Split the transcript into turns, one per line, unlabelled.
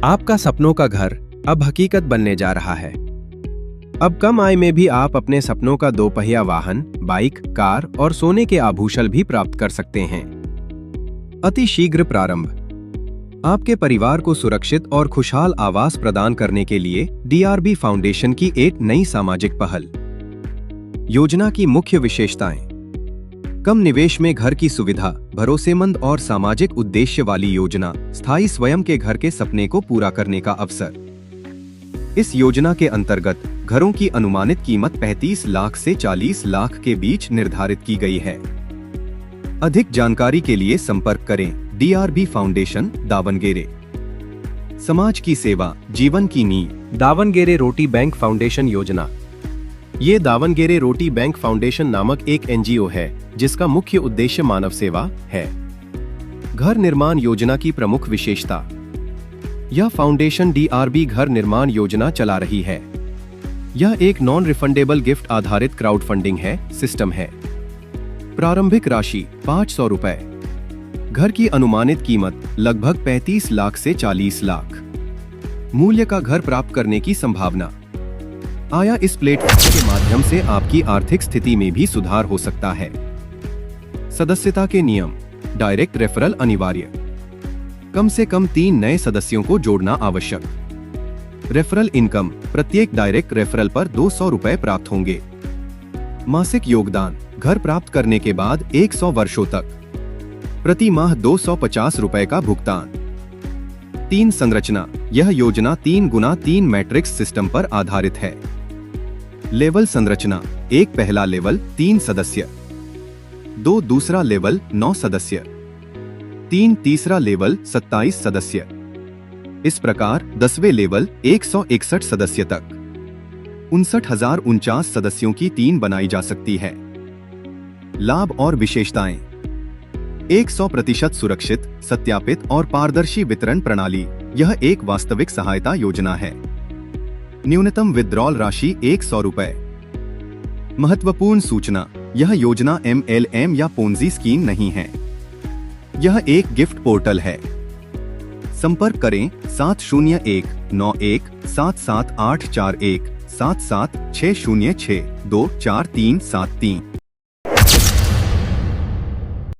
आपका सपनों का घर अब हकीकत बनने जा रहा है। अब कम आय में भी आप अपने सपनों का दोपहिया वाहन, बाइक, कार और सोने के आभूषण भी प्राप्त कर सकते हैं। अति शीघ्र प्रारंभ। आपके परिवार को सुरक्षित और खुशहाल आवास प्रदान करने के लिए DRB फाउंडेशन की एक नई सामाजिक पहल। योजना की मुख्य विशेषताएं: कम निवेश में घर की सुविधा, भरोसेमंद और सामाजिक उद्देश्य वाली योजना, स्थायी स्वयं के घर के सपने को पूरा करने का अवसर। इस योजना के अंतर्गत घरों की अनुमानित कीमत 35 लाख से 40 लाख के बीच निर्धारित की गई है। अधिक जानकारी के लिए संपर्क करें DRB फाउंडेशन, दावनगेरे। समाज की सेवा, जीवन की नींव। दावनगेरे रोटी बैंक फाउंडेशन योजना। ये दावनगेरे रोटी बैंक फाउंडेशन नामक एक NGO है जिसका मुख्य उद्देश्य मानव सेवा है। घर निर्माण योजना की प्रमुख विशेषता: यह फाउंडेशन DRB घर निर्माण योजना चला रही है। यह एक नॉन रिफंडेबल गिफ्ट आधारित क्राउड फंडिंग सिस्टम है। प्रारंभिक राशि 500 रुपए। घर की अनुमानित कीमत लगभग 35 लाख से 40 लाख। मूल्य का घर प्राप्त करने की संभावना। आया इस प्लेटफॉर्म के माध्यम से आपकी आर्थिक स्थिति में भी सुधार हो सकता है। सदस्यता के नियम: डायरेक्ट रेफरल अनिवार्य। कम से कम 3 नए सदस्यों को जोड़ना आवश्यक। रेफरल इनकम: प्रत्येक डायरेक्ट रेफरल पर 200 रुपए प्राप्त होंगे। मासिक योगदान: घर प्राप्त करने के बाद 100 वर्षों तक। प्रति माह 250 रुपए का भुगतान। 3 संरचना: यह योजना 3x3 मैट्रिक्स सिस्टम पर आधारित है। लेवल संरचना: 1 पहला लेवल 3 सदस्य, 2 दूसरा लेवल 9 सदस्य, 3 तीसरा लेवल 27 सदस्य। इस प्रकार 10वें लेवल 161 सदस्य तक 59,049 सदस्यों की टीम बनाई जा सकती है। लाभ और विशेषताएं: 100% सुरक्षित, सत्यापित और पारदर्शी वितरण प्रणाली। यह एक वास्तविक सहायता योजना है। न्यूनतम विड्रॉल राशि 100 रुपए। महत्वपूर्ण सूचना: यह योजना MLM या पोंजी स्कीम नहीं है। यह एक गिफ्ट पोर्टल है। संपर्क करें 7019177841 7760624373।